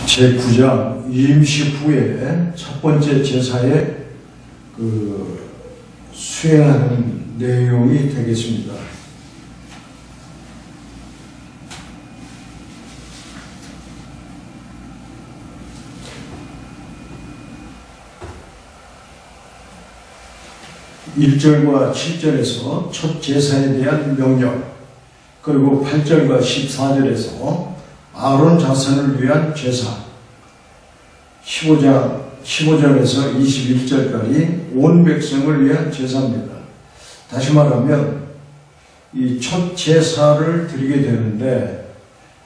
제9장 임시 후에 첫 번째 제사에 수행하는 내용이 되겠습니다. (1절과) (7절에서) 첫 제사에 대한 명령, 그리고 (8절과) (14절에서) 아론 자손을 위한 제사, 15절에서 21절까지 온 백성을 위한 제사입니다. 다시 말하면 이 첫 제사를 드리게 되는데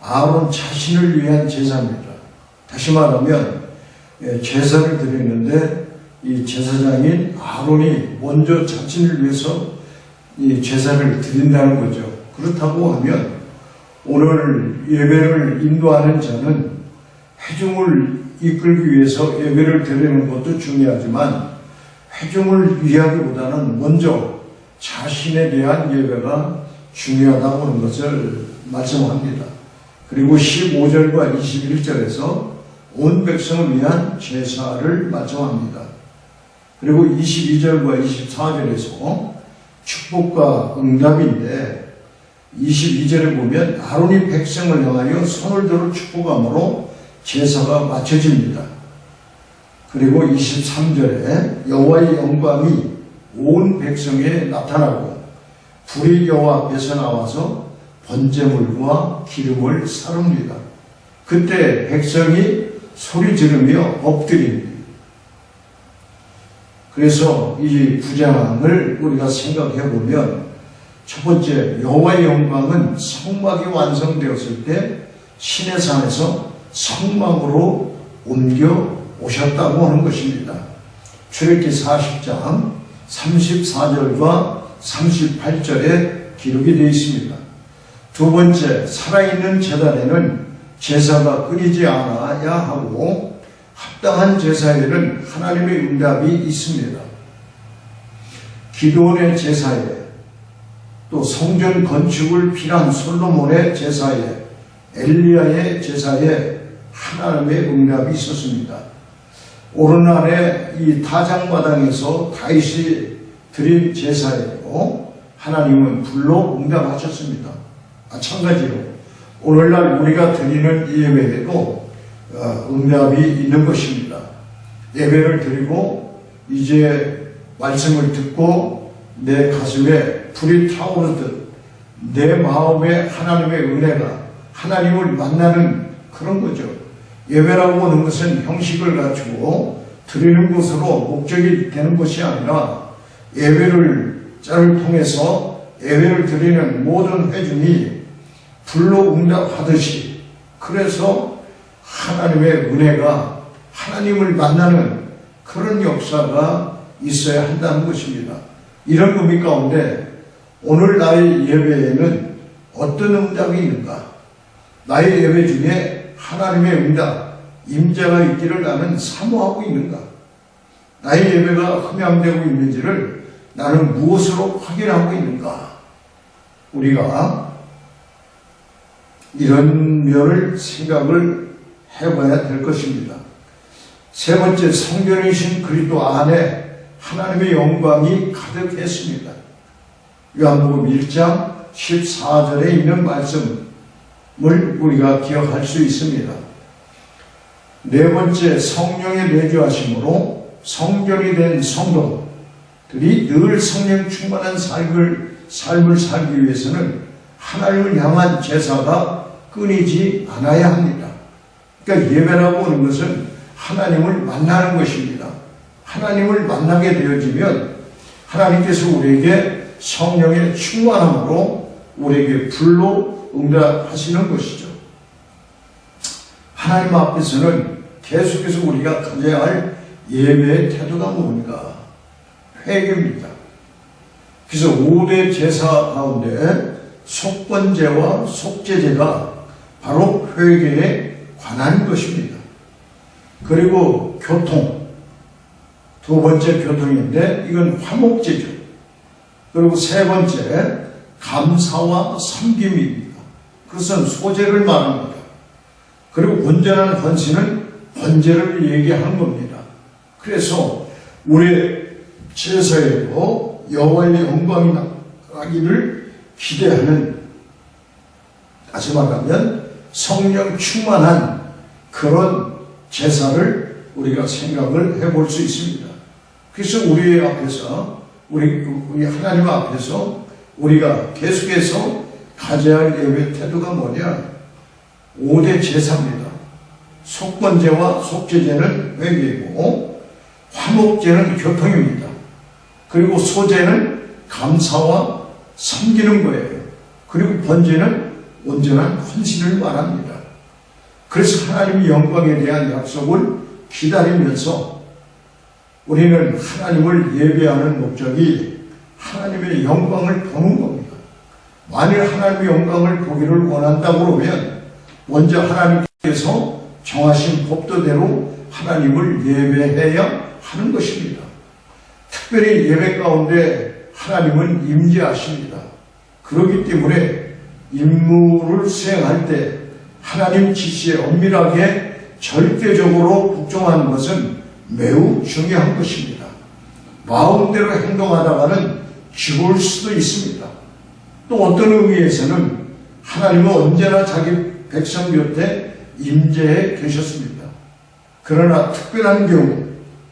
아론 자신을 위한 제사입니다. 다시 말하면 제사를 드리는데 이 제사장인 아론이 먼저 자신을 위해서 이 제사를 드린다는 거죠. 그렇다고 하면 오늘 예배를 인도하는 자는 회중을 이끌기 위해서 예배를 드리는 것도 중요하지만 회중을 위하기보다는 먼저 자신에 대한 예배가 중요하다고 하는 것을 말씀합니다. 그리고 15절과 21절에서 온 백성을 위한 제사를 말씀합니다. 그리고 22절과 24절에서 축복과 응답인데 22절에 보면 아론이 백성을 향하여 손을 들어 축복함으로 제사가 마쳐집니다. 그리고 23절에 여호와의 영광이 온 백성에 나타나고 불이 여호와 앞에서 나와서 번제물과 기름을 사릅니다. 그때 백성이 소리 지르며 엎드립니다. 그래서 이 구장을 우리가 생각해 보면 첫 번째, 여호와의 영광은 성막이 완성되었을 때 시내산에서 성막으로 옮겨 오셨다고 하는 것입니다. 출애굽기 40장 34절과 38절에 기록이 되어 있습니다. 두 번째, 살아있는 제단에는 제사가 끊이지 않아야 하고 합당한 제사에는 하나님의 응답이 있습니다. 기드온의 제사에, 또 성전 건축을 필요한 솔로몬의 제사에, 엘리야의 제사에 하나님의 응답이 있었습니다. 오르날의 이 타작마당에서 다윗이 드린 제사에도 하나님은 불로 응답하셨습니다. 마찬가지로 오늘날 우리가 드리는 예배에도 응답이 있는 것입니다. 예배를 드리고 이제 말씀을 듣고 내 가슴에 불이 타오르듯 내 마음에 하나님의 은혜가, 하나님을 만나는 그런 거죠. 예배라고 하는 것은 형식을 갖추고 드리는 것으로 목적이 되는 것이 아니라 예배를 통해서 예배를 드리는 모든 회중이 불로 응답하듯이, 그래서 하나님의 은혜가, 하나님을 만나는 그런 역사가 있어야 한다는 것입니다. 이런 의미 가운데 오늘 나의 예배에는 어떤 응답이 있는가? 나의 예배 중에 하나님의 응답, 임재가 있기를 나는 사모하고 있는가? 나의 예배가 흠양되고 있는지를 나는 무엇으로 확인하고 있는가? 우리가 이런 면을 생각을 해봐야 될 것입니다. 세 번째, 성전이신 그리스도 안에 하나님의 영광이 가득했습니다. 요한복음 1장 14절에 있는 말씀을 우리가 기억할 수 있습니다. 네 번째, 성령의 내주하심으로 성전이 된 성도들이 늘 성령 충만한 삶을 살기 위해서는 하나님을 향한 제사가 끊이지 않아야 합니다. 그러니까 예배라고 하는 것은 하나님을 만나는 것입니다. 하나님을 만나게 되어지면 하나님께서 우리에게 성령의 충만함으로 우리에게 불로 응답하시는 것이죠. 하나님 앞에서는 계속해서 우리가 가져야 할 예배의 태도가 뭔가? 회개입니다. 그래서 5대 제사 가운데 속번제와 속죄제가 바로 회개에 관한 것입니다. 그리고 교통, 두 번째 교통인데 이건 화목제죠. 그리고 세 번째 감사와 섬김입니다. 그것은 소제를 말합니다. 그리고 온전한 헌신은 번제를 얘기하는 겁니다. 그래서 우리 제사에도 여호와의 영광이 나기를 기대하는, 다시 말하면 성령 충만한 그런 제사를 우리가 생각을 해볼 수 있습니다. 그래서 우리 앞에서, 우리 하나님 앞에서 우리가 계속해서 가져야 할 예배 태도가 뭐냐? 5대 제사입니다. 속번제와 속죄제는 회개이고, 화목제는 교통입니다. 그리고 소제는 감사와 섬기는 거예요. 그리고 번제는 온전한 헌신을 말합니다. 그래서 하나님의 영광에 대한 약속을 기다리면서 우리는 하나님을 예배하는 목적이 하나님의 영광을 보는 겁니다. 만일 하나님의 영광을 보기를 원한다고 그러면 먼저 하나님께서 정하신 법도대로 하나님을 예배해야 하는 것입니다. 특별히 예배 가운데 하나님은 임재하십니다. 그렇기 때문에 임무를 수행할 때 하나님 지시에 엄밀하게 절대적으로 복종하는 것은 매우 중요한 것입니다. 마음대로 행동하다가는 죽을 수도 있습니다. 또 어떤 의미에서는 하나님은 언제나 자기 백성 곁에 임재해 계셨습니다. 그러나 특별한 경우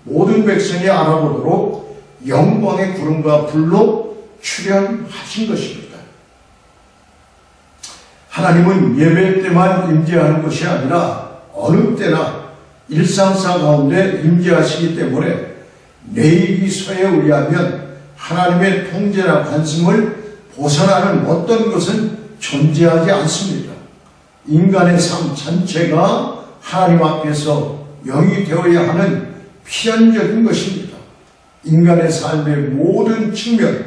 모든 백성이 알아보도록 영광의 구름과 불로 출현하신 것입니다. 하나님은 예배 때만 임재하는 것이 아니라 어느 때나 일상사 가운데 임재하시기 때문에 레위기서에 의하면 하나님의 통제나 관심을 벗어나는 어떤 것은 존재하지 않습니다. 인간의 삶 전체가 하나님 앞에서 영이 되어야 하는 필연적인 것입니다. 인간의 삶의 모든 측면,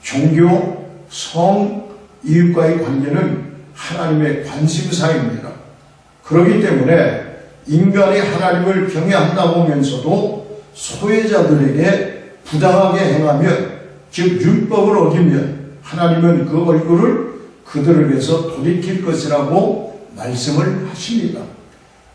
종교, 성, 이웃과의 관계는 하나님의 관심사입니다. 그렇기 때문에 인간이 하나님을 경외한다고 하면서도 소외자들에게 부당하게 행하면, 즉 율법을 어기면 하나님은 그 얼굴을 그들에게서 돌이킬 것이라고 말씀을 하십니다.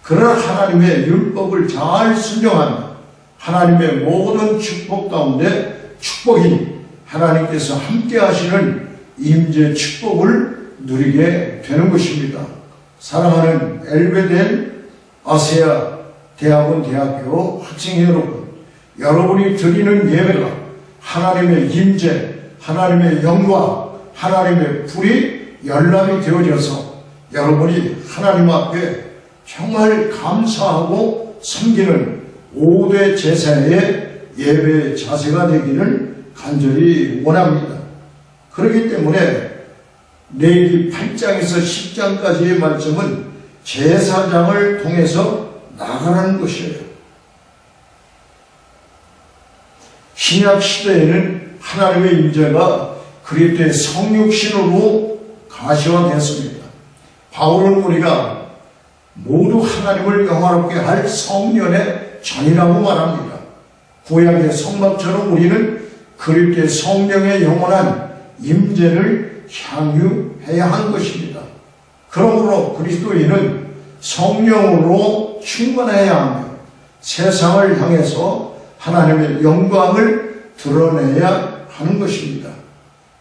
그러나 하나님의 율법을 잘 순종하면 하나님의 모든 축복 가운데 축복이 하나님께서 함께 하시는 임재 축복을 누리게 되는 것입니다. 사랑하는 엘베델 아세아 대학원 대학교 학생 여러분, 여러분이 드리는 예배가 하나님의 임재, 하나님의 영광, 하나님의 불이 열람이 되어져서 여러분이 하나님 앞에 정말 감사하고 섬기는 5대 제사의 예배 자세가 되기를 간절히 원합니다. 그렇기 때문에 레위기 8장에서 10장까지의 말씀은 제사장을 통해서 나가는 것이에요. 신약 시대에는 하나님의 임재가 그리스도의 성육신으로 가시화되었습니다. 바울은 우리가 모두 하나님을 영화롭게 할 성년의 전이라고 말합니다. 구약의 성막처럼 우리는 그리스도의 성령의 영원한 임재를 향유해야 하는 것입니다. 그러므로 그리스도인은 성령으로 충만해야 하며 세상을 향해서 하나님의 영광을 드러내야 하는 것입니다.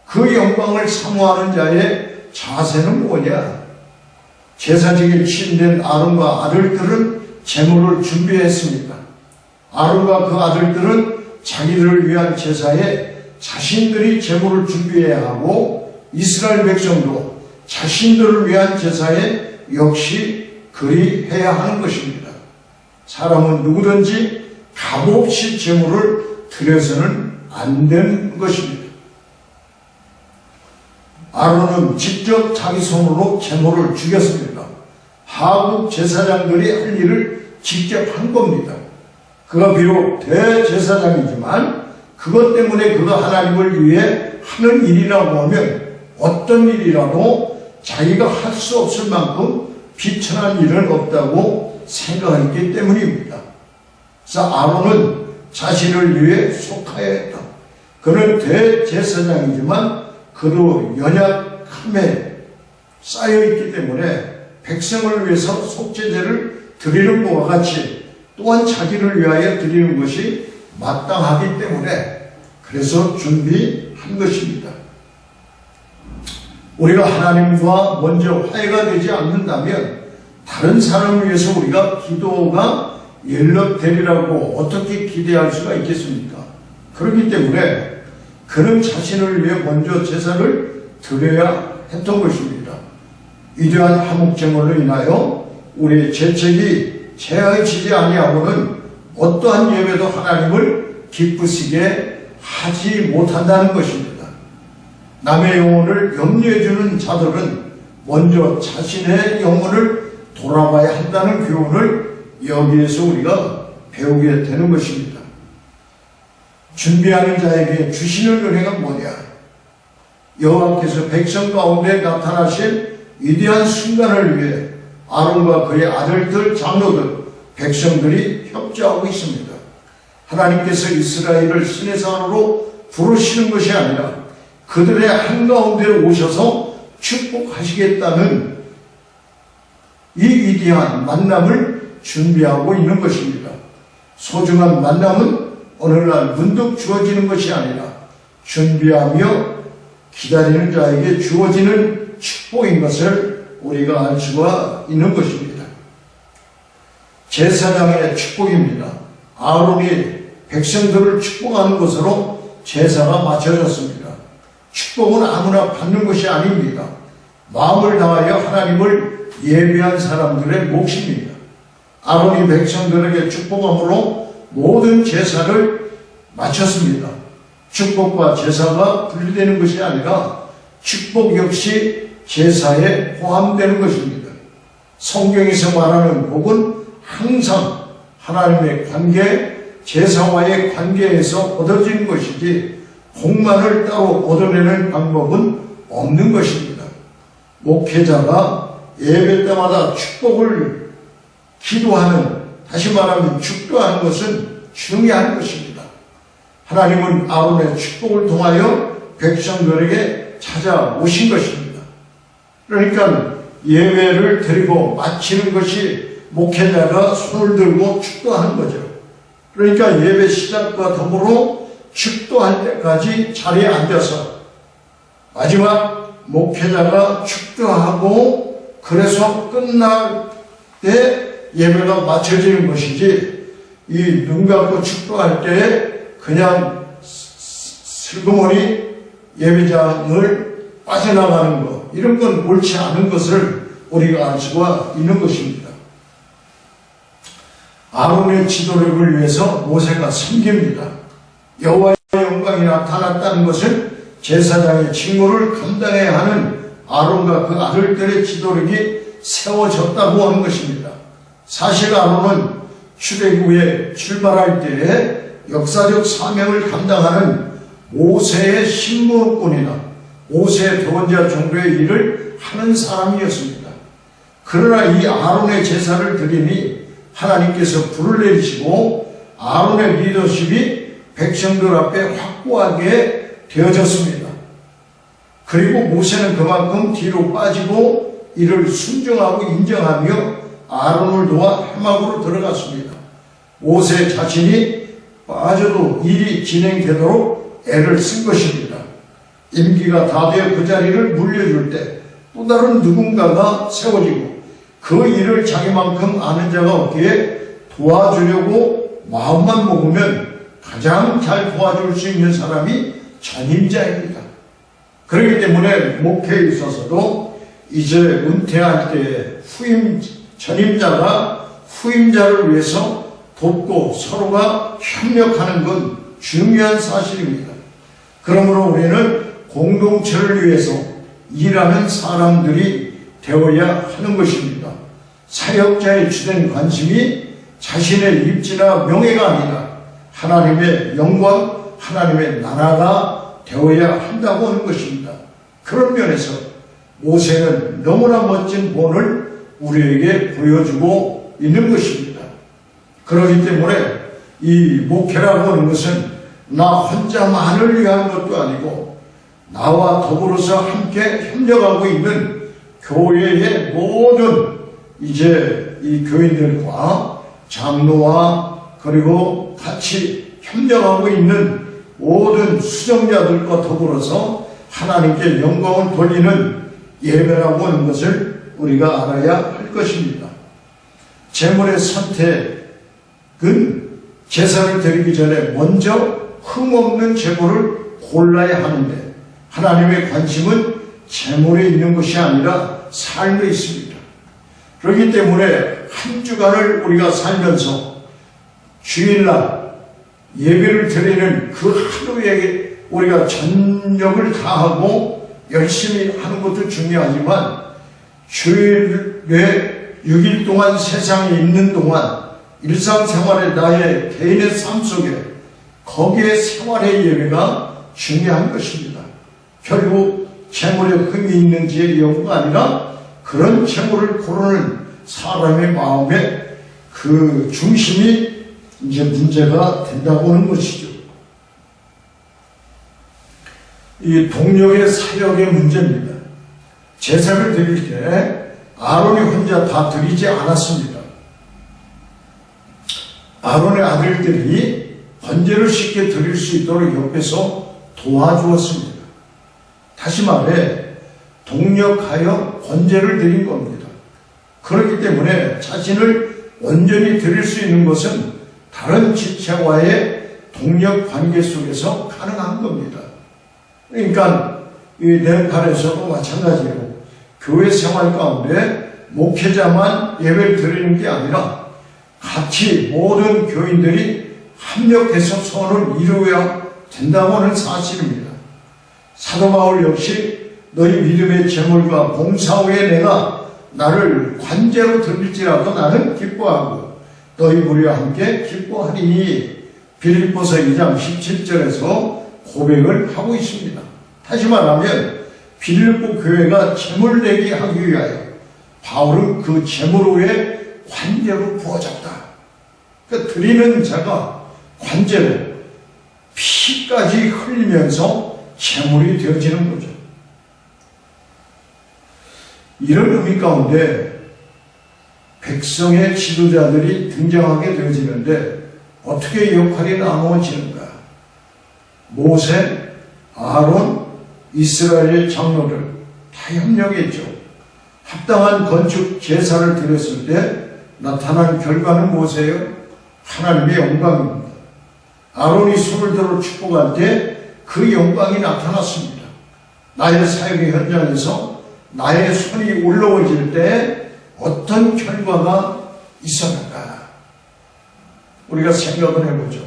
그 영광을 사모하는 자의 자세는 뭐냐? 제사직에 취임된 아론과 아들들은 제물을 준비했습니다. 아론과 그 아들들은 자기들을 위한 제사에 자신들이 제물을 준비해야 하고, 이스라엘 백성도 자신들을 위한 제사에 역시 그리해야 하는 것입니다. 사람은 누구든지 값없이 제물을 드려서는 안 되는 것입니다. 아론은 직접 자기 손으로 제물을 죽였습니다. 하국 제사장들이 할 일을 직접 한 겁니다. 그가 비록 대제사장이지만 그것 때문에 그가 하나님을 위해 하는 일이라고 하면 어떤 일이라도 자기가 할 수 없을 만큼 비천한 일은 없다고 생각했기 때문입니다. 그래서 아론은 자신을 위해 속하여 했다. 그는 대제사장이지만 그도 연약함에 쌓여있기 때문에 백성을 위해서 속죄제를 드리는 것과 같이 또한 자기를 위하여 드리는 것이 마땅하기 때문에 그래서 준비한 것입니다. 우리가 하나님과 먼저 화해가 되지 않는다면 다른 사람을 위해서 우리가 기도가 연락되리라고 어떻게 기대할 수가 있겠습니까? 그렇기 때문에 그는 자신을 위해 먼저 제사를 드려야 했던 것입니다. 위대한 화목제물로 인하여 우리의 죄책이 제하여지지 아니하고는 어떠한 예배도 하나님을 기쁘시게 하지 못한다는 것입니다. 남의 영혼을 염려해 주는 자들은 먼저 자신의 영혼을 돌아봐야 한다는 교훈을 여기에서 우리가 배우게 되는 것입니다. 준비하는 자에게 주시는 은혜가 뭐냐? 여호와께서 백성 가운데 나타나실 위대한 순간을 위해 아론과 그의 아들들, 장로들, 백성들이 협조하고 있습니다. 하나님께서 이스라엘을 신의 산으로 부르시는 것이 아니라 그들의 한가운데 오셔서 축복하시겠다는 이 위대한 만남을 준비하고 있는 것입니다. 소중한 만남은 오늘날 문득 주어지는 것이 아니라 준비하며 기다리는 자에게 주어지는 축복인 것을 우리가 알 수가 있는 것입니다. 제사장의 축복입니다. 아론이 백성들을 축복하는 것으로 제사가 마쳐졌습니다. 축복은 아무나 받는 것이 아닙니다. 마음을 다하여 하나님을 예배한 사람들의 몫입니다. 아론이 백성들에게 축복함으로 모든 제사를 마쳤습니다. 축복과 제사가 분리되는 것이 아니라 축복 역시 제사에 포함되는 것입니다. 성경에서 말하는 복은 항상 하나님의 관계, 제사와의 관계에서 얻어지는 것이지 복만을 따로 얻어내는 방법은 없는 것입니다. 목회자가 예배 때마다 축복을 기도하는, 다시 말하면 축도하는 것은 중요한 것입니다. 하나님은 아론의 축복을 통하여 백성들에게 찾아오신 것입니다. 그러니까 예배를 드리고 마치는 것이 목회자가 손을 들고 축도하는 거죠. 그러니까 예배 시작과 더불어 축도할 때까지 자리에 앉아서 마지막 목회자가 축도하고 그래서 끝날 때 예배가 마쳐지는 것이지, 이 눈 감고 축도할 때 그냥 슬그머니 예배장을 빠져나가는 것, 이런 건 옳지 않은 것을 우리가 알 수가 있는 것입니다. 아론의 지도력을 위해서 모세가 섬깁니다. 여호와의 영광이 나타났다는 것은 제사장의 직무를 감당해야 하는 아론과 그 아들들의 지도력이 세워졌다고 하는 것입니다. 사실 아론은 출애굽에 출발할 때에 역사적 사명을 감당하는 모세의 신무꾼이나 모세의 도원자 정도의 일을 하는 사람이었습니다. 그러나 이 아론의 제사를 드리니 하나님께서 불을 내리시고 아론의 리더십이 백성들 앞에 확고하게 되어졌습니다. 그리고 모세는 그만큼 뒤로 빠지고 이를 순종하고 인정하며 아론을 도와 회막으로 들어갔습니다. 모세 자신이 빠져도 일이 진행되도록 애를 쓴 것입니다. 임기가 다 되어 그 자리를 물려줄 때 또 다른 누군가가 세워지고 그 일을 자기만큼 아는 자가 없기에 도와주려고 마음만 먹으면 가장 잘 도와줄 수 있는 사람이 전임자입니다. 그렇기 때문에 목회에 있어서도 이제 은퇴할 때 전임자가 후임자를 위해서 돕고 서로가 협력하는 건 중요한 사실입니다. 그러므로 우리는 공동체를 위해서 일하는 사람들이 되어야 하는 것입니다. 사역자의 주된 관심이 자신의 입지나 명예가 아니라 하나님의 영광, 하나님의 나라가 되어야 한다고 하는 것입니다. 그런 면에서 모세는 너무나 멋진 본을 우리에게 보여주고 있는 것입니다. 그렇기 때문에 이 목회라고 하는 것은 나 혼자만을 위한 것도 아니고 나와 더불어서 함께 협력하고 있는 교회의 모든 이제 이 교인들과 장로와 그리고 같이 협력하고 있는 모든 수정자들과 더불어서 하나님께 영광을 돌리는 예배라고 하는 것을 우리가 알아야 할 것입니다. 제물의 선택은 제사를 드리기 전에 먼저 흠없는 제물을 골라야 하는데 하나님의 관심은 제물에 있는 것이 아니라 삶에 있습니다. 그렇기 때문에 한 주간을 우리가 살면서 주일날 예배를 드리는 그 하루에 우리가 전력을 다하고 열심히 하는 것도 중요하지만 주일에 6일 동안 세상에 있는 동안 일상생활의 나의 개인의 삶 속에 거기에 생활의 예배가 중요한 것입니다. 결국 재물에 흠이 있는지의 연구가 아니라 그런 재물을 고르는 사람의 마음의 그 중심이 이제 문제가 된다고 하는 것이죠. 이 동력의 사역의 문제입니다. 제사를 드릴 때 아론이 혼자 다 드리지 않았습니다. 아론의 아들들이 번제를 쉽게 드릴 수 있도록 옆에서 도와주었습니다. 다시 말해 동력하여 번제를 드린 겁니다. 그렇기 때문에 자신을 온전히 드릴 수 있는 것은 다른 지체와의 동력 관계 속에서 가능한 겁니다. 그러니까 이 네팔에서도 마찬가지로 교회 생활 가운데 목회자만 예배를 드리는 게 아니라 같이 모든 교인들이 합력해서 선을 이루어야 된다고 하는 사실입니다. 사도 바울 역시 너희 믿음의 제물과 봉사 후에 내가 나를 관제로 드릴지라도 나는 기뻐하고 너희 무리와 함께 기뻐하리니 빌립보서 2장 17절에서 고백을 하고 있습니다. 다시 말하면 빌립보 교회가 제물 내기 하기 위하여 바울은 그 제물 후에 관제로 부어졌다. 그 드리는 자가 관제로 피까지 흘리면서 제물이 되어지는 거죠. 이런 의미 가운데 백성의 지도자들이 등장하게 되어지는데 어떻게 역할이 나누어지는가? 모세, 아론, 이스라엘의 장로들 다 협력했죠. 합당한 건축 제사를 드렸을 때 나타난 결과는 무엇이에요? 하나님의 영광입니다. 아론이 손을 들어 축복할 때 그 영광이 나타났습니다. 나의 사역의 현장에서 나의 손이 올라오질 때 어떤 결과가 있었는가? 우리가 생각을 해보죠.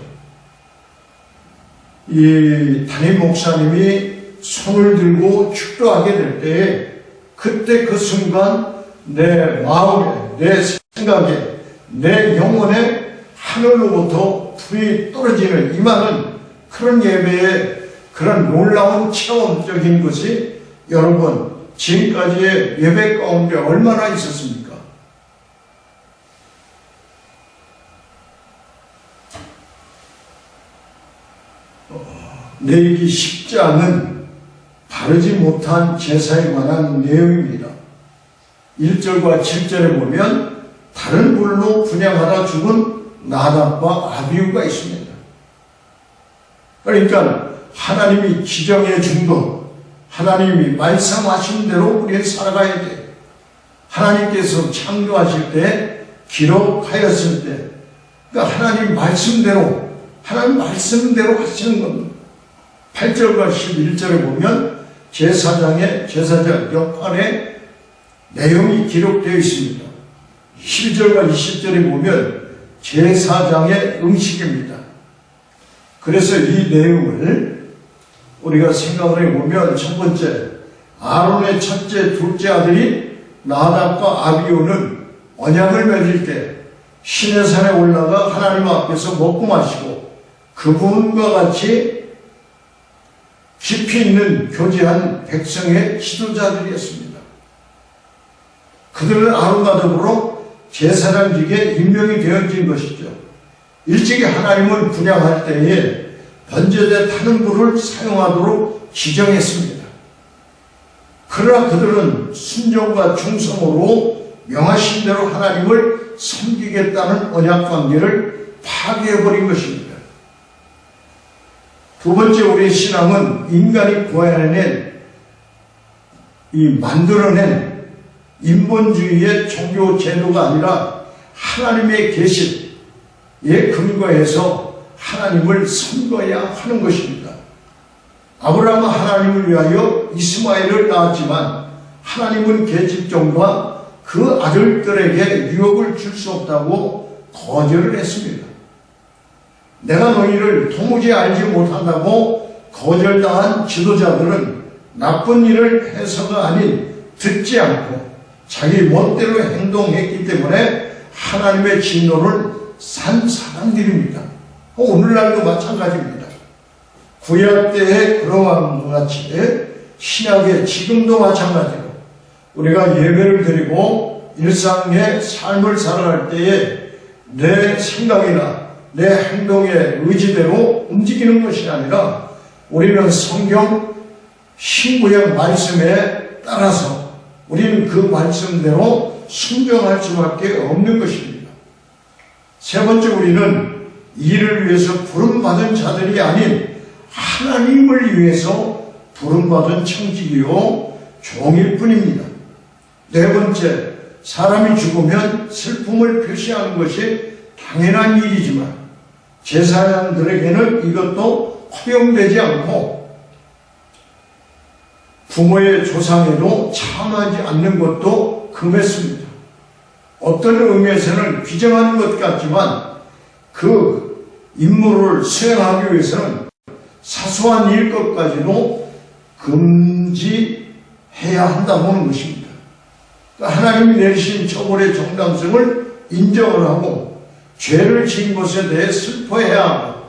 이 담임 목사님이 손을 들고 축도하게 될 때에 그때 그 순간 내 마음에, 내 생각에, 내 영혼에 하늘로부터 불이 떨어지는 임하는 그런 예배의 그런 놀라운 체험적인 것이 여러분 지금까지의 예배 가운데 얼마나 있었습니까? 내기 쉽지 않은 바르지 못한 제사에 관한 내용입니다. 1절과 7절에 보면 다른 불로 분향하다 죽은 나답과 아비후가 있습니다. 그러니까 하나님이 지정해 준 것, 하나님이 말씀하신 대로 우리는 살아가야 돼. 하나님께서 창조하실 때, 기록하였을 때, 그러니까 하나님 말씀대로 하시는 겁니다. 8절과 11절에 보면 제사장의 제사장 역할의 내용이 기록되어 있습니다. 12절과 20절에 보면 제사장의 음식입니다. 그래서 이 내용을 우리가 생각을 해보면 첫 번째, 아론의 첫째, 둘째 아들이 나답과 아비후는 언약을 맺을 때 시내산에 올라가 하나님 앞에서 먹고 마시고 그분과 같이 깊이 있는 교제한 백성의 지도자들이었습니다. 그들은 아론과 더불어 제사장직에 임명이 되어진 것이죠. 일찍이 하나님을 분향할 때에 번제대 타는 불을 사용하도록 지정했습니다. 그러나 그들은 순종과 충성으로 명하신 대로 하나님을 섬기겠다는 언약관계를 파괴해버린 것입니다. 두 번째, 우리의 신앙은 인간이 만들어낸 인본주의의 종교 제도가 아니라 하나님의 계시에 근거해서 하나님을 섬겨야 하는 것입니다. 아브라함은 하나님을 위하여 이스마엘을 낳았지만 하나님은 계집종과 그 아들들에게 유업을 줄 수 없다고 거절을 했습니다. 내가 너희를 도무지 알지 못한다고 거절당한 지도자들은 나쁜 일을 해서가 아닌 듣지 않고 자기 멋대로 행동했기 때문에 하나님의 진노를 산 사람들입니다. 오늘날도 마찬가지입니다. 구약 때의 그러한 것 같이 신약의 지금도 마찬가지로 우리가 예배를 드리고 일상의 삶을 살아갈 때에 내 생각이나 내 행동의 의지대로 움직이는 것이 아니라 우리는 성경 신구약 말씀에 따라서 우리는 그 말씀대로 순종할 수밖에 없는 것입니다. 세 번째, 우리는 이를 위해서 부름받은 자들이 아닌 하나님을 위해서 부름받은 청직이요 종일 뿐입니다. 네 번째, 사람이 죽으면 슬픔을 표시하는 것이 당연한 일이지만 제사장들에게는 이것도 허용되지 않고 부모의 조상에도 참하지 않는 것도 금했습니다. 어떤 의미에서는 규정하는 것 같지만 그 임무를 수행하기 위해서는 사소한 일 것까지도 금지해야 한다고 하는 것입니다. 하나님이 내리신 처벌의 정당성을 인정을 하고 죄를 지은 것에 대해 슬퍼해야 하고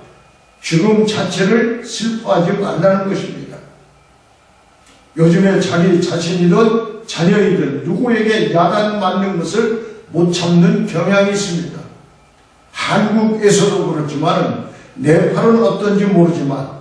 죽음 자체를 슬퍼하지 말라는 것입니다. 요즘에 자기 자신이든 자녀이든 누구에게 야단 맞는 것을 못 참는 경향이 있습니다. 한국에서도 그렇지만 네팔은 어떤지 모르지만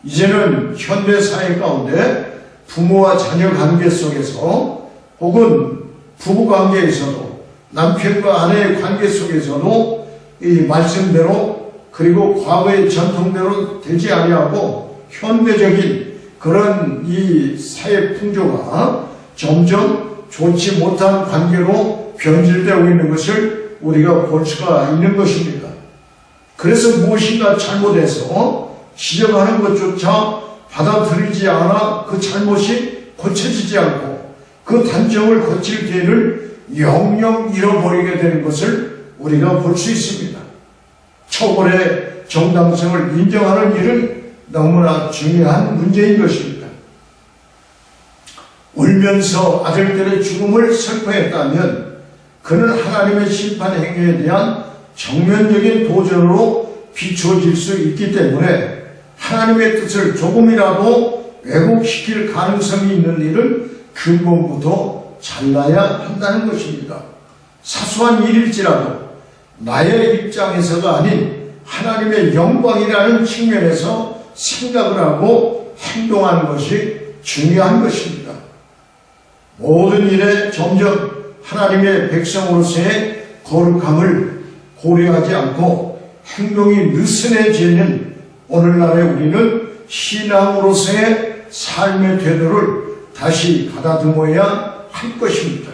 이제는 현대사회 가운데 부모와 자녀 관계 속에서 혹은 부부관계에서도 남편과 아내의 관계 속에서도 이 말씀대로 그리고 과거의 전통대로 되지 아니하고 현대적인 그런 이 사회 풍조가 점점 좋지 못한 관계로 변질되고 있는 것을 우리가 볼 수가 있는 것입니다. 그래서 무엇인가 잘못해서 지적하는 것조차 받아들이지 않아 그 잘못이 고쳐지지 않고 그 단정을 고칠 기회를 영영 잃어버리게 되는 것을 우리가 볼 수 있습니다. 처벌의 정당성을 인정하는 일은 너무나 중요한 문제인 것입니다. 울면서 아들들의 죽음을 슬퍼했다면 그는 하나님의 심판 행위에 대한 정면적인 도전으로 비춰질 수 있기 때문에 하나님의 뜻을 조금이라도 왜곡시킬 가능성이 있는 일은 근본부터 잘라야 한다는 것입니다. 사소한 일일지라도 나의 입장에서가 아닌 하나님의 영광이라는 측면에서 생각을 하고 행동하는 것이 중요한 것입니다. 모든 일에 점점 하나님의 백성으로서의 거룩함을 고려하지 않고 행동이 느슨해지는 오늘날의 우리는 신앙으로서의 삶의 태도를 다시 가다듬어야 할 것입니다.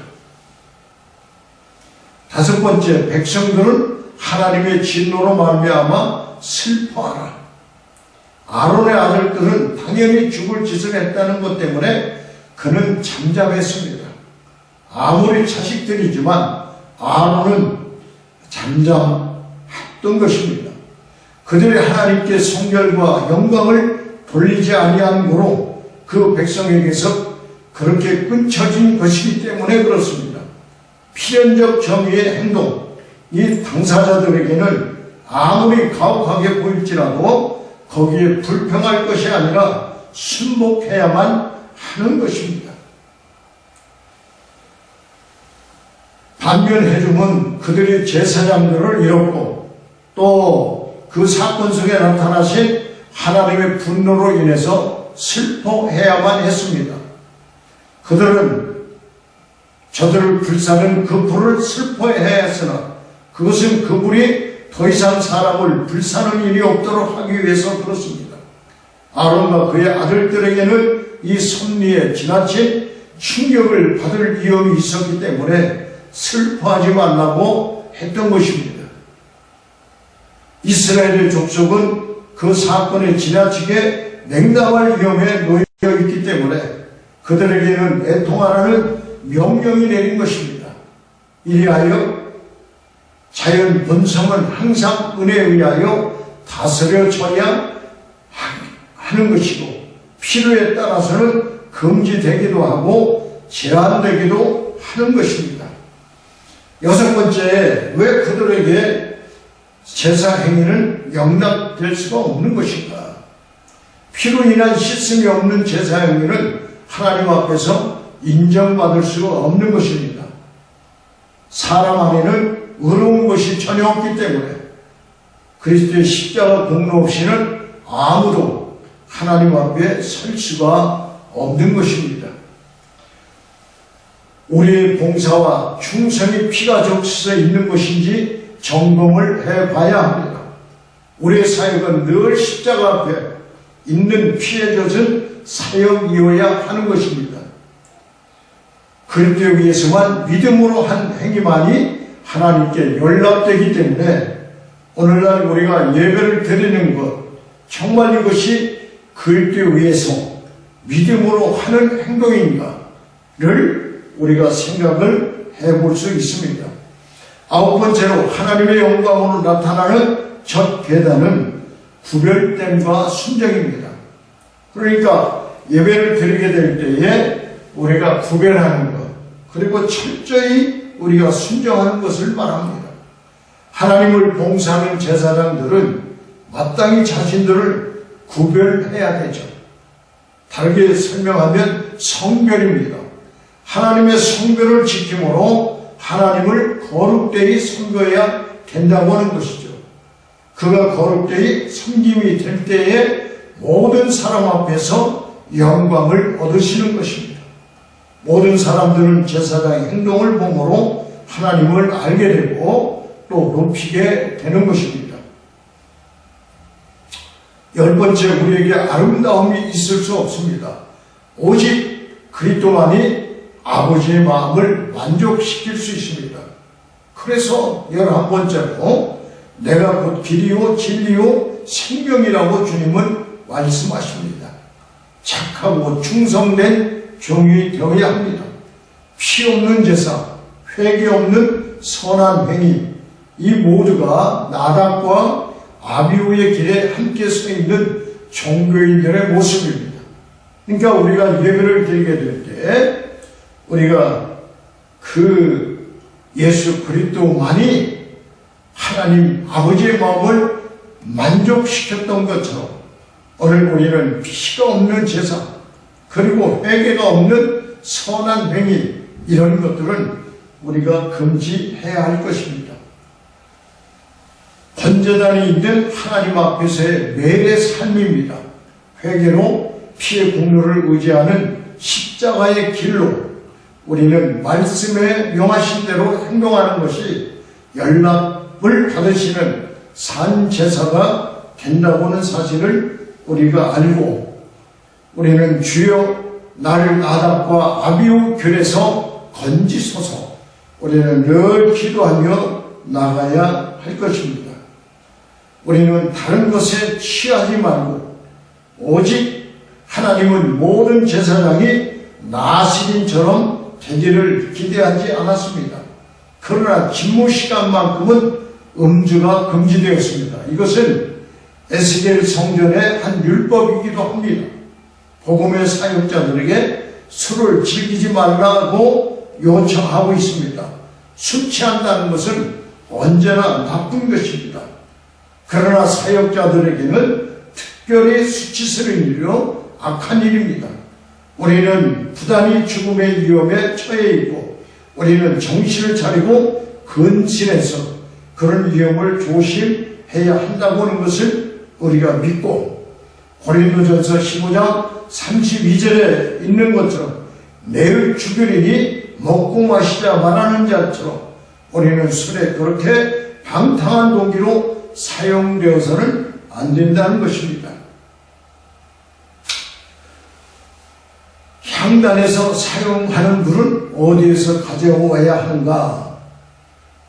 다섯 번째, 백성들은 하나님의 진노로 말미암아 슬퍼하라. 아론의 아들들은 당연히 죽을 짓을 했다는 것 때문에 그는 잠잠했습니다. 아무리 자식들이지만 아론은 잠잠했던 것입니다. 그들이 하나님께 성결과 영광을 돌리지 아니함으로 그 백성에게서 그렇게 끊쳐진 것이기 때문에 그렇습니다. 필연적 정의의 행동, 이 당사자들에게는 아무리 가혹하게 보일지라도 거기에 불평할 것이 아니라 순복해야만 하는 것입니다. 반면 해중은 그들이 제사장들을 잃었고 또 그 사건 속에 나타나신 하나님의 분노로 인해서 슬퍼해야만 했습니다. 그들은 저들을 불사는 그 불을 슬퍼해야 했으나 그것은 그 불이 더 이상 사람을 불사는 일이 없도록 하기 위해서 그렇습니다. 아론과 그의 아들들에게는 이 섭리에 지나친 충격을 받을 위험이 있었기 때문에 슬퍼하지 말라고 했던 것입니다. 이스라엘의 족속은 그 사건에 지나치게 냉담할 위험에 놓여 있기 때문에 그들에게는 애통하라는 명령이 내린 것입니다. 이리하여 자연 본성은 항상 은혜에 의하여 다스려져야 하는 것이고 필요에 따라서는 금지되기도 하고 제한되기도 하는 것입니다. 여섯 번째, 왜 그들에게 제사 행위는 용납될 수가 없는 것인가? 피로 인한 씻음이 없는 제사 행위는 하나님 앞에서 인정받을 수가 없는 것입니다. 사람 안에는 의로운 것이 전혀 없기 때문에 그리스도의 십자가 공로 없이는 아무도 하나님 앞에 설 수가 없는 것입니다. 우리의 봉사와 충성이 피가 적셔서 있는 것인지 점검을 해봐야 합니다. 우리의 사역은 늘 십자가 앞에 있는 피에 젖은 사역이어야 하는 것입니다. 그리스도에 의해서만 믿음으로 한 행위만이 하나님께 연락되기 때문에 오늘날 우리가 예배를 드리는 것, 정말 이것이 그리스도에 의해서 믿음으로 하는 행동인가를 우리가 생각을 해볼 수 있습니다. 아홉 번째로 하나님의 영광으로 나타나는 첫 계단은 구별됨과 순종입니다. 그러니까 예배를 드리게 될 때에 우리가 구별하는 것, 그리고 철저히 우리가 순종하는 것을 말합니다. 하나님을 봉사하는 제사장들은 마땅히 자신들을 구별해야 되죠. 다르게 설명하면 성별입니다. 하나님의 성별을 지킴으로 하나님을 거룩되이 섬겨야 된다고 하는 것이죠. 그가 거룩되이 섬김이 될 때에 모든 사람 앞에서 영광을 얻으시는 것입니다. 모든 사람들은 제사장의 행동을 보므로 하나님을 알게 되고 또 높이게 되는 것입니다. 열 번째, 우리에게 아름다움이 있을 수 없습니다. 오직 그리스도만이 아버지의 마음을 만족시킬 수 있습니다. 그래서 11번째로 내가 곧 길이요 진리요 생명이라고 주님은 말씀하십니다. 착하고 충성된 종이 되어야 합니다. 피 없는 제사, 회개 없는 선한 행위, 이 모두가 나답과 아비후의 길에 함께 서 있는 종교인들의 모습입니다. 그러니까 우리가 예배를 드리게 될 때 우리가 그 예수 그리스도만이 하나님 아버지의 마음을 만족시켰던 것처럼 오늘 우리는 피가 없는 제사, 그리고 회개가 없는 선한 행위, 이런 것들은 우리가 금지해야 할 것입니다. 번제단이 있는 하나님 앞에서의 매일의 삶입니다. 회개로 피의 공로를 의지하는 십자가의 길로 우리는 말씀에 명하신 대로 행동하는 것이 연락을 받으시는 산 제사가 된다고 하는 사실을 우리가 알고, 우리는 주여 나를 나답과 아비후 결에서 건지소서, 우리는 늘 기도하며 나가야 할 것입니다. 우리는 다른 것에 취하지 말고 오직 하나님은 모든 제사장이 나시린처럼 되기를 기대하지 않았습니다. 그러나 직무 시간만큼은 음주가 금지되었습니다. 이것은 에스겔 성전의 한 율법이기도 합니다. 복음의 사역자들에게 술을 즐기지 말라고 요청하고 있습니다. 술 취한다는 것은 언제나 나쁜 것입니다. 그러나 사역자들에게는 특별히 수치스러운 일이요 악한 일입니다. 우리는 부단히 죽음의 위험에 처해 있고 우리는 정신을 차리고 근신해서 그런 위험을 조심해야 한다고 하는 것을 우리가 믿고, 고린도전서 15장 32절에 있는 것처럼 내의 주변이니 먹고 마시자 말하는 자처럼 우리는 술에 그렇게 방탕한 동기로 사용되어서는 안 된다는 것입니다. 향단에서 사용하는 물은 어디에서 가져와야 하는가?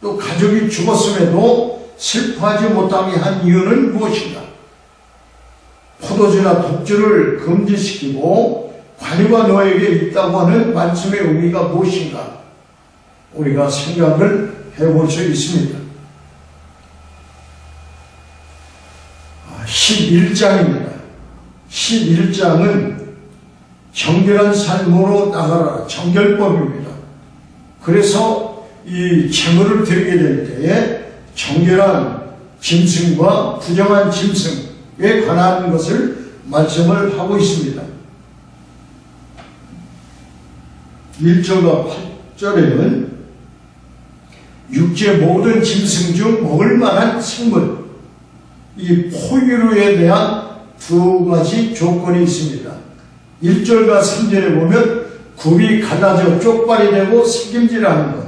또 가족이 죽었음에도 슬퍼하지 못하게 한 이유는 무엇인가? 포도주나 독주를 금지시키고 관유가 너에게 있다고 하는 말씀의 의미가 무엇인가? 우리가 생각을 해볼 수 있습니다. 11장입니다. 11장은 정결한 삶으로 나가라 정결법입니다. 그래서 이 제물을 드리게 될 때에 정결한 짐승과 부정한 짐승에 관한 것을 말씀을 하고 있습니다. 1절과 8절에는 육지의 모든 짐승 중 먹을 만한 생물, 이 포유류에 대한 두 가지 조건이 있습니다. 1절과 3절에 보면 굽이 갈라져 쪽발이 되고 새김질하는 것,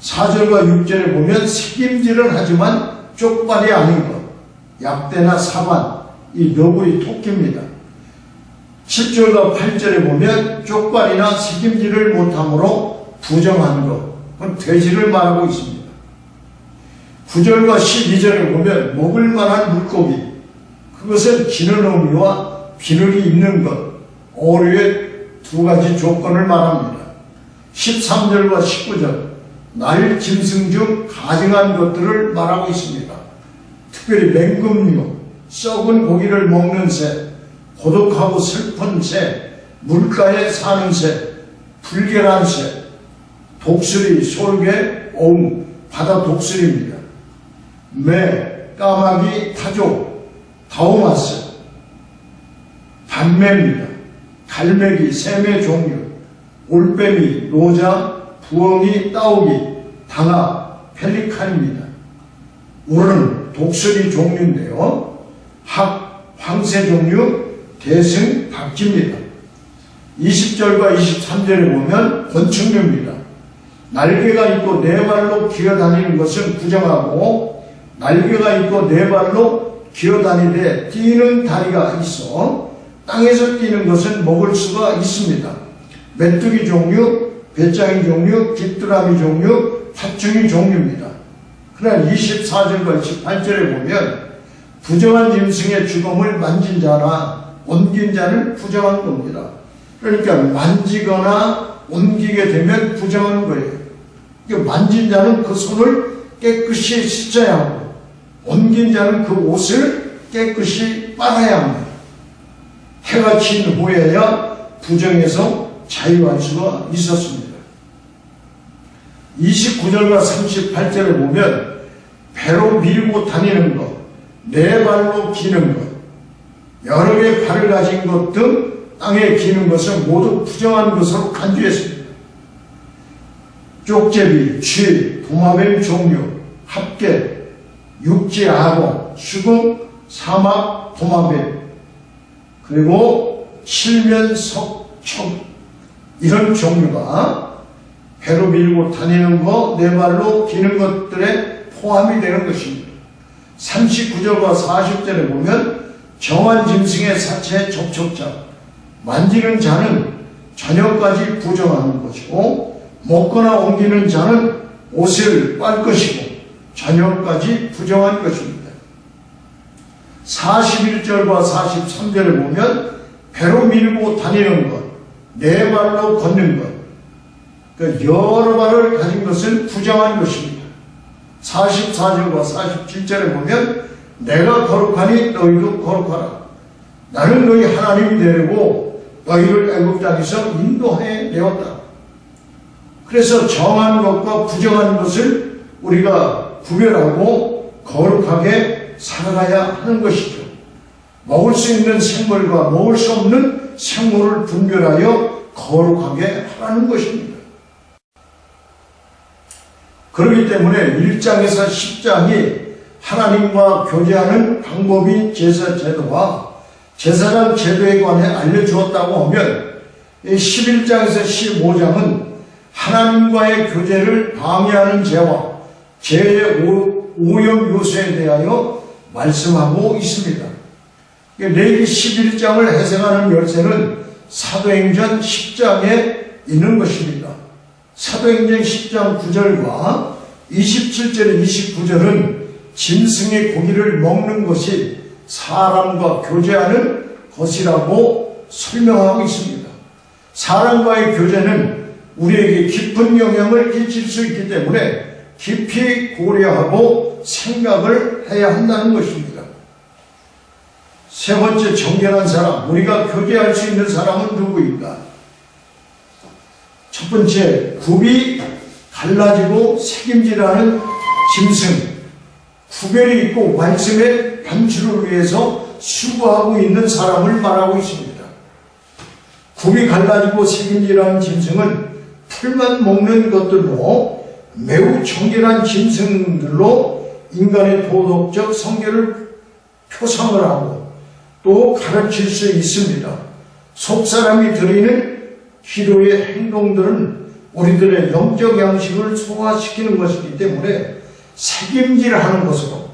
4절과 6절에 보면 새김질은 하지만 쪽발이 아닌 것, 약대나 사반, 이 너구리 토끼입니다. 7절과 8절에 보면 쪽발이나 새김질을 못함으로 부정한 것, 그건 돼지를 말하고 있습니다. 9절과 12절에 보면 먹을 만한 물고기, 그것은 기는 어미와 비늘이 있는 것, 어류의 두 가지 조건을 말합니다. 13절과 19절, 날 짐승 중 가증한 것들을 말하고 있습니다. 특별히 맹금류, 썩은 고기를 먹는 새, 고독하고 슬픈 새, 물가에 사는 새, 불결한 새, 독수리, 솔개, 옹, 바다 독수리입니다. 매, 까마귀, 타조, 다오마스, 밤매입니다. 갈매기, 새매 종류, 올빼미, 로자, 부엉이, 따오기, 당아, 펠리칸입니다. 우르는 독수리 종류인데요. 학, 황새 종류, 대승, 박쥐입니다. 20절과 23절에 보면 곤충류입니다. 날개가 있고 네 발로 기어다니는 것은 부정하고, 날개가 있고 네 발로 기어다니되 뛰는 다리가 있어 땅에서 뛰는 것은 먹을 수가 있습니다. 메뚜기 종류, 배짱이 종류, 귀뚜라미 종류, 팥중이 종류입니다. 그러나 24절과 28절에 보면 부정한 짐승의 죽음을 만진 자나 옮긴 자는 부정한 겁니다. 그러니까 만지거나 옮기게 되면 부정한 거예요. 그러니까 만진 자는 그 손을 깨끗이 씻어야 하고, 옮긴 자는 그 옷을 깨끗이 빨아야 합니다. 해가 진 후에야 부정에서 자유할 수가 있었습니다. 29절과 38절에 보면 배로 밀고 다니는 것, 네 발로 기는 것, 여러 개의 발을 가진 것 등 땅에 기는 것은 모두 부정한 것으로 간주했습니다. 쪽제비, 쥐, 도마뱀 종류, 합계, 육지 악어, 수궁, 사막, 도마뱀, 그리고 칠면, 석, 청, 이런 종류가 배로 밀고 다니는 것, 네 발로 기는 것들에 포함이 되는 것입니다. 39절과 40절에 보면 정한 짐승의 사체에 접촉자, 만지는 자는 저녁까지 부정하는 것이고, 먹거나 옮기는 자는 옷을 빨 것이고 저녁까지 부정한 것입니다. 41절과 43절에 보면 배로 밀고 다니는 것, 네 발로 걷는 것, 그러니까 여러 발을 가진 것은 부정한 것입니다. 44절과 47절에 보면 내가 거룩하니 너희도 거룩하라. 나는 너희 하나님이 되려고 너희를 애굽 땅에서 인도해 내었다. 그래서 정한 것과 부정한 것을 우리가 구별하고 거룩하게 살아가야 하는 것이죠. 먹을 수 있는 생물과 먹을 수 없는 생물을 분별하여 거룩하게 하라는 것입니다. 그렇기 때문에 1장에서 10장이 하나님과 교제하는 방법인 제사 제도와 제사장 제도에 관해 알려주었다고 하면 11장에서 15장은 하나님과의 교제를 방해하는 죄와 죄의 오염 요소에 대하여 말씀하고 있습니다. 레위기 11장을 해석하는 열쇠는 사도행전 10장에 있는 것입니다. 사도행전 10장 9절과 27절 29절은 짐승의 고기를 먹는 것이 사람과 교제하는 것이라고 설명하고 있습니다. 사람과의 교제는 우리에게 깊은 영향을 끼칠 수 있기 때문에 깊이 고려하고 생각을 해야 한다는 것입니다. 세 번째, 정결한 사람, 우리가 교제할 수 있는 사람은 누구인가? 첫 번째, 굽이 갈라지고 책임지라는 짐승, 구별이 있고 말씀의 반출을 위해서 수고하고 있는 사람을 말하고 있습니다. 굽이 갈라지고 책임지라는 짐승은 풀만 먹는 것들로 매우 정결한 짐승들로 인간의 도덕적 성결을 표상을 하고 또 가르칠 수 있습니다. 속사람이 드리는 기도의 행동들은 우리들의 영적 양식을 소화시키는 것이기 때문에 책임질하는 것으로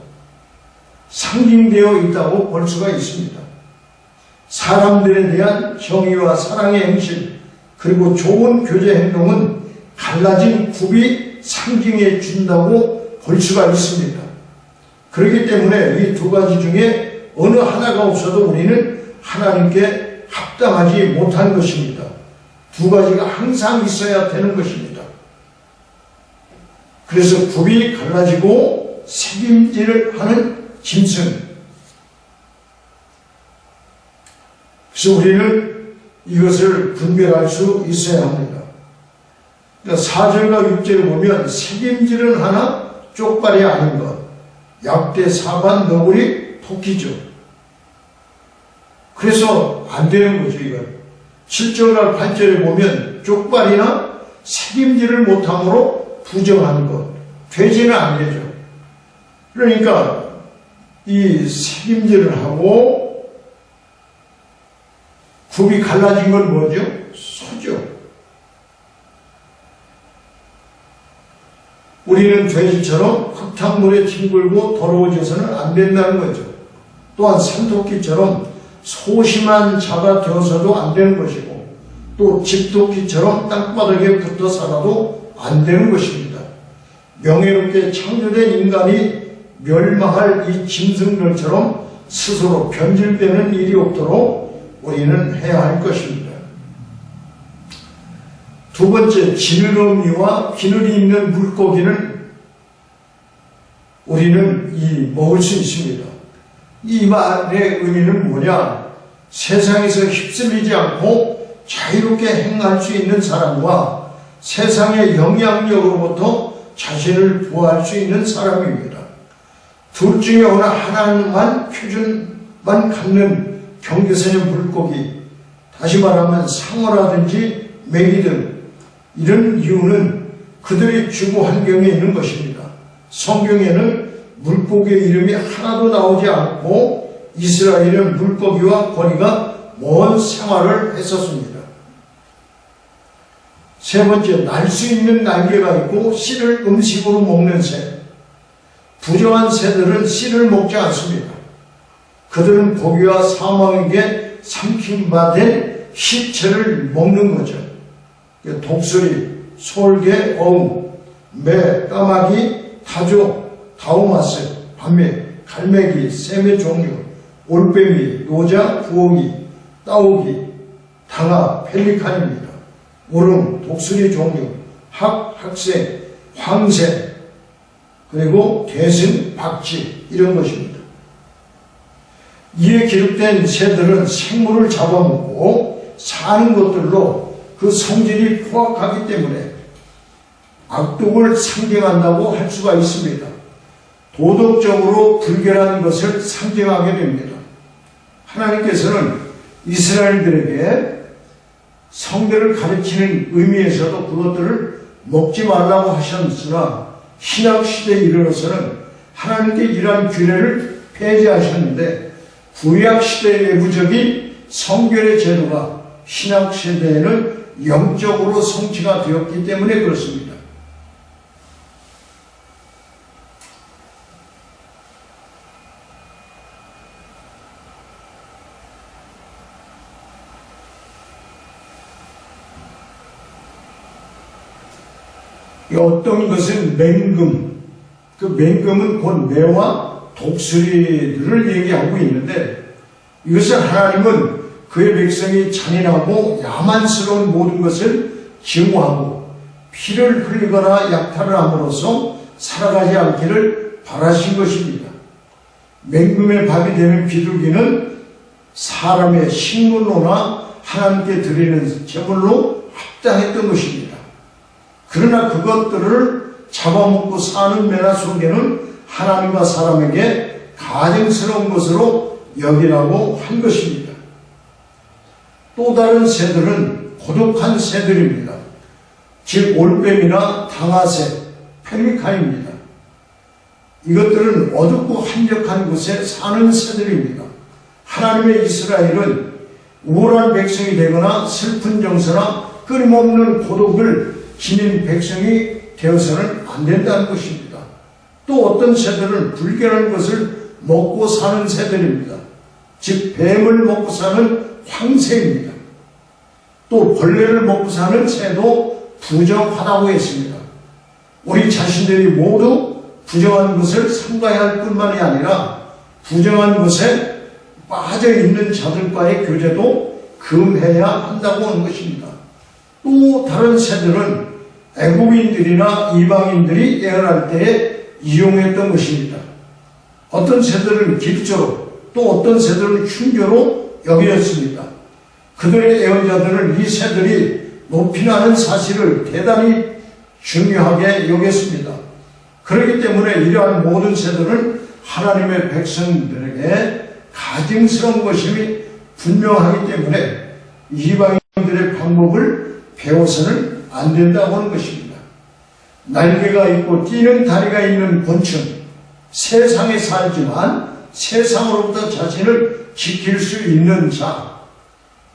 상징되어 있다고 볼 수가 있습니다. 사람들에 대한 정의와 사랑의 행실 그리고 좋은 교제 행동은 갈라진 굽이 상징해 준다고 볼 수가 있습니다. 그렇기 때문에 이 두 가지 중에 어느 하나가 없어도 우리는 하나님께 합당하지 못한 것입니다. 두 가지가 항상 있어야 되는 것입니다. 그래서 굽이 갈라지고 책임질을 하는 짐승. 그래서 우리는 이것을 분별할 수 있어야 합니다. 그러니까 4절과 6절을 보면 책임질은 하나 쪽발이 아닌 것, 약대 사반 너구리 토끼죠. 그래서 안 되는 거죠, 이건. 7절과 8절에 보면 쪽발이나 책임질을 못함으로 부정하는 것, 되지는 안 되죠. 그러니까 이 책임질을 하고 굽이 갈라진 건 뭐죠? 소죠. 우리는 돼지처럼 흙탕물에 뒹굴고 더러워져서는 안 된다는 거죠. 또한 산토끼처럼 소심한 자가 되어서도 안 되는 것이고 또 집토끼처럼 땅바닥에 붙어 살아도 안 되는 것입니다. 명예롭게 창조된 인간이 멸망할 이 짐승들처럼 스스로 변질되는 일이 없도록 우리는 해야 할 것입니다. 두 번째, 지느러미와 기늘이 있는 물고기는 우리는 먹을 수 있습니다. 이 말의 의미는 뭐냐? 세상에서 휩쓸리지 않고 자유롭게 행할 수 있는 사람과 세상의 영향력으로부터 자신을 보호할 수 있는 사람입니다. 둘 중에 어느 하나만 표준만 갖는 경계선의 물고기, 다시 말하면 상어라든지 메기 등 이런 이유는 그들의 주거 환경에 있는 것입니다. 성경에는 물고기의 이름이 하나도 나오지 않고 이스라엘은 물고기와 거리가 먼 생활을 했었습니다. 세 번째, 날 수 있는 날개가 있고 씨를 음식으로 먹는 새. 부정한 새들은 씨를 먹지 않습니다. 그들은 고기와 사망에게 삼킴받은 시체를 먹는 거죠. 독수리, 솔개, 어음, 매, 까마귀, 타조, 다우마스, 밤매, 갈매기, 샘의 종류, 올빼미, 노자, 부엉이, 따오기, 당아, 펠리칸입니다. 우릉, 독수리 종류, 학생, 황새, 그리고 대승, 박쥐 이런 것입니다. 이에 기록된 새들은 생물을 잡아먹고 사는 것들로 그 성질이 포악하기 때문에 악독을 상징한다고 할 수가 있습니다. 도덕적으로 불결한 것을 상징하게 됩니다. 하나님께서는 이스라엘들에게 성들을 가르치는 의미에서도 그것들을 먹지 말라고 하셨으나 신약시대에 이르러서는 하나님께 이러한 규례를 폐지하셨는데 구약시대의 외부적인 성결의 제도가 신약시대에는 영적으로 성취가 되었기 때문에 그렇습니다. 어떤 것은 맹금, 그 맹금은 곧 매와 독수리들을 얘기하고 있는데, 이것은 하나님은 그의 백성이 잔인하고 야만스러운 모든 것을 증오하고 피를 흘리거나 약탈을 함으로써 살아가지 않기를 바라신 것입니다. 맹금의 밥이 되는 비둘기는 사람의 식물로나 하나님께 드리는 제물로 합당했던 것입니다. 그러나 그것들을 잡아먹고 사는 매나 소개는 하나님과 사람에게 가증스러운 것으로 여기라고 한 것입니다. 또 다른 새들은 고독한 새들입니다. 즉 올빼미나 당아새, 펠리칸입니다. 이것들은 어둡고 한적한 곳에 사는 새들입니다. 하나님의 이스라엘은 우월한 백성이 되거나 슬픈 정서나 끊임없는 고독을 지닌 백성이 되어서는 안 된다는 것입니다. 또 어떤 새들은 불결한 것을 먹고 사는 새들입니다. 즉 뱀을 먹고 사는 황새입니다. 또 벌레를 먹고 사는 새도 부정하다고 했습니다. 우리 자신들이 모두 부정한 것을 삼가야 할 뿐만이 아니라 부정한 것에 빠져있는 자들과의 교제도 금해야 한다고 하는 것입니다. 또 다른 새들은 애국인들이나 이방인들이 예언할 때에 이용했던 것입니다. 어떤 새들은 길조로, 또 어떤 새들은 흉조로 여겼습니다. 그들의 예언자들은 이 새들이 높이 나는 사실을 대단히 중요하게 여겼습니다. 그렇기 때문에 이러한 모든 새들은 하나님의 백성들에게 가증스러운 것임이 분명하기 때문에 이방인들의 방법을 배워서는 안 된다고 하는 것입니다. 날개가 있고 뛰는 다리가 있는 곤충, 세상에 살지만 세상으로부터 자신을 지킬 수 있는 자,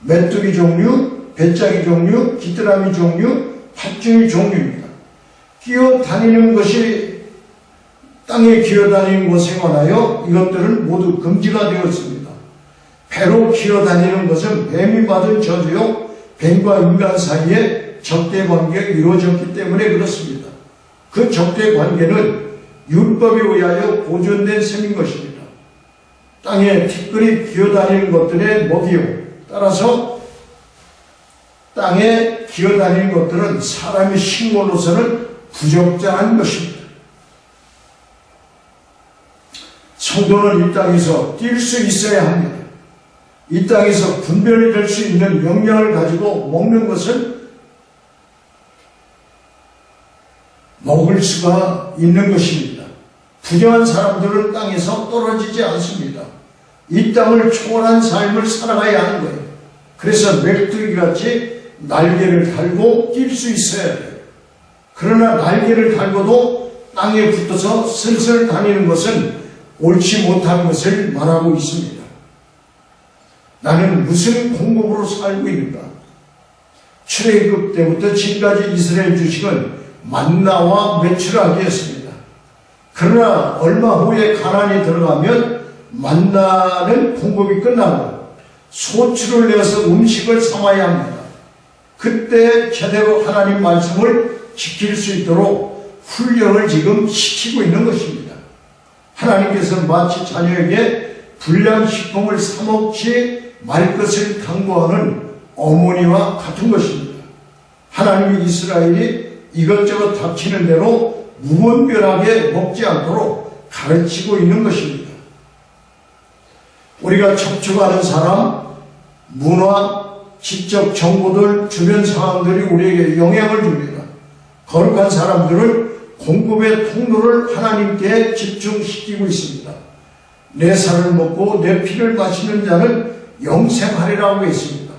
메뚜기 종류, 배짜기 종류, 귀뚜라미 종류, 팥중이 종류입니다. 기어다니는 것이 땅에 기어다니는 것에 관하여 이것들은 모두 금지가 되었습니다. 배로 기어다니는 것은 뱀이 받은 저주요 뱀과 인간 사이에 적대관계가 이루어졌기 때문에 그렇습니다. 그 적대관계는 율법에 의하여 보존된 셈인 것입니다. 땅에 티끌이 기어다니는 것들의 먹이요, 따라서 땅에 기어다니는 것들은 사람의 식물로서는 부적절한 것입니다. 성도는 이 땅에서 뛸 수 있어야 합니다. 이 땅에서 분별이 될 수 있는 역량을 가지고 먹는 것은 먹을 수가 있는 것입니다. 부정한 사람들은 땅에서 떨어지지 않습니다. 이 땅을 초월한 삶을 살아가야 하는 거예요. 그래서 메뚜기같이 날개를 달고 뛸 수 있어야 돼요. 그러나 날개를 달고도 땅에 붙어서 슬슬 다니는 것은 옳지 못한 것을 말하고 있습니다. 나는 무슨 공급으로 살고 있는가? 출애굽 때부터 지금까지 이스라엘 주식은 만나와 메추라기였습니다. 그러나 얼마 후에 가나안에 들어가면 만나는 공급이 끝나고 소출을 내어서 음식을 삼아야 합니다. 그때 제대로 하나님 말씀을 지킬 수 있도록 훈련을 지금 시키고 있는 것입니다. 하나님께서 마치 자녀에게 불량식품을 사먹지 말 것을 당부하는 어머니와 같은 것입니다. 하나님이 이스라엘이 이것저것 닥치는 대로 무분별하게 먹지 않도록 가르치고 있는 것입니다. 우리가 접촉하는 사람, 문화, 지적 정보들, 주변 상황들이 우리에게 영향을 줍니다. 거룩한 사람들은 공급의 통로를 하나님께 집중시키고 있습니다. 내 살을 먹고 내 피를 마시는 자는 영생하리라고 했습니다.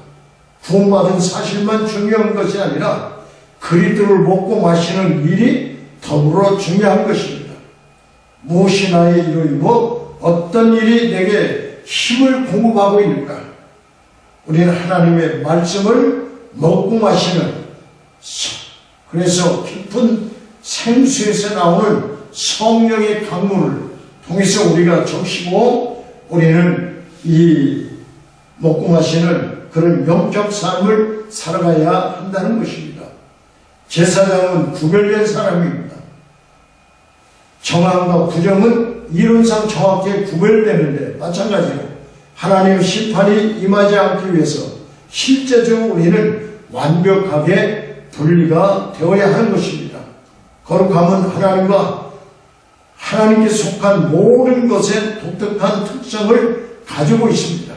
구원받은 사실만 중요한 것이 아니라 그리스도를 먹고 마시는 일이 더불어 중요한 것입니다. 무엇이 나의 이루이고 어떤 일이 내게 힘을 공급하고 있는가? 우리는 하나님의 말씀을 먹고 마시는, 그래서 깊은 생수에서 나오는 성령의 강물을 통해서 우리가 적시고 우리는 이 먹고 마시는 그런 영적 삶을 살아가야 한다는 것입니다. 제사장은 구별된 사람입니다. 정함과 부정은 이론상 정확히 구별되는데 마찬가지로 하나님의 심판이 임하지 않기 위해서 실제적으로 우리는 완벽하게 분리가 되어야 하는 것입니다. 거룩함은 하나님께 속한 모든 것의 독특한 특성을 가지고 있습니다.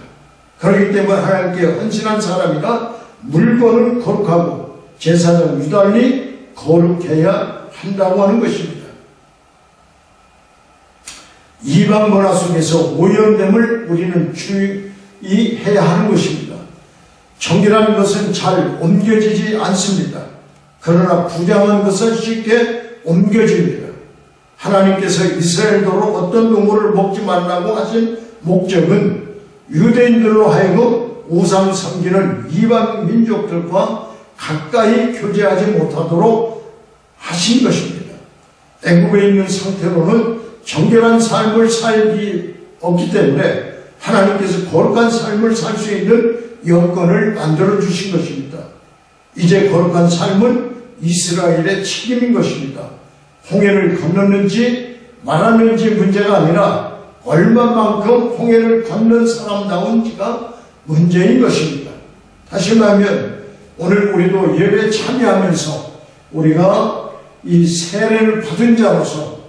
그렇기 때문에 하나님께 헌신한 사람이나 물건은 거룩하고 제사장 유달리 거룩해야 한다고 하는 것입니다. 이방 문화 속에서 오염됨을 우리는 주의해야 하는 것입니다. 정결한 것은 잘 옮겨지지 않습니다. 그러나 부정한 것은 쉽게 옮겨집니다. 하나님께서 이스라엘도로 어떤 동물을 먹지 말라고 하신 목적은 유대인들로 하여금 우상 섬기는 이방 민족들과 가까이 교제하지 못하도록 하신 것입니다. 애국에 있는 상태로는 정결한 삶을 살기 없기 때문에 하나님께서 거룩한 삶을 살 수 있는 여건을 만들어 주신 것입니다. 이제 거룩한 삶은 이스라엘의 책임인 것입니다. 홍해를 건넜는지 말았는지 문제가 아니라 얼마만큼 홍해를 건넌 사람다운지가 문제인 것입니다. 다시 말하면 오늘 우리도 예배에 참여하면서 우리가 이 세례를 받은 자로서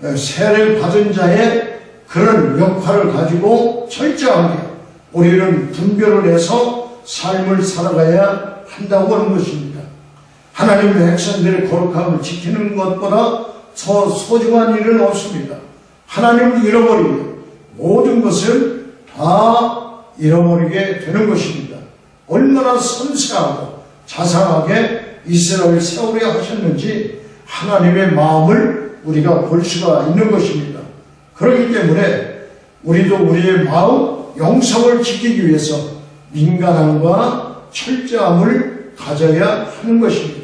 세례를 받은 자의 그런 역할을 가지고 철저하게 우리는 분별을 해서 삶을 살아가야 한다고 하는 것입니다. 하나님의 백성들의 거룩함을 지키는 것보다 더 소중한 일은 없습니다. 하나님을 잃어버리면 모든 것을 다 잃어버리게 되는 것입니다. 얼마나 섬세하고 자상하게 이스라엘을 세우려 하셨는지 하나님의 마음을 우리가 볼 수가 있는 것입니다. 그렇기 때문에 우리도 우리의 마음, 영성을 지키기 위해서 민간함과 철저함을 가져야 하는 것입니다.